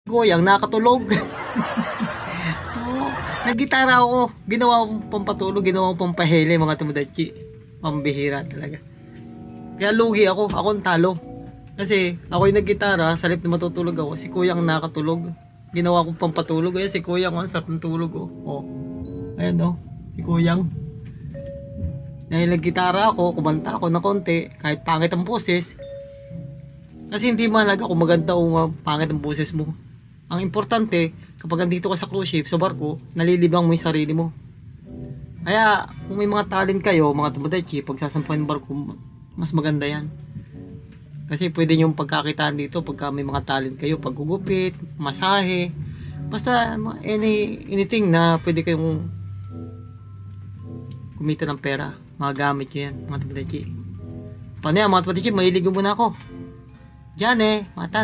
Kuyang nakatulog. Oo, naggitara ako. Ginawa ko pampatulog, ginawa ko pampahele mga tumudachi. Pambihira talaga. Kaya lugi ako, ako ang talo. Kasi ako yung naggitara, sa halip na matutulog ako, si kuya ang nakatulog. Ginawa ko pampatulog, kaya si kuya ang sarap ng tulog ko. Oh. Ayun oh, si kuyang. Dahil naggitara ako, kumanta ako ng konti, kahit pangit ang boses. Kasi hindi mahalaga kung maganda o pangit ang boses mo. Ang importante, kapag andito ka sa cruise ship, sa barko, nalilibang mo yung sarili mo. Kaya, kung may mga talent kayo, mga tumudachi, pag sasampahan ng barko, mas maganda yan. Kasi pwede nyo pagkakitaan dito pagka may mga talent kayo, paggugupit, masahe, basta anything na pwede kayong kumita ng pera, magagamit nyo yan, mga tumudachi. Paano yan, mga tumudachi, maliligo muna ako. Diyan mata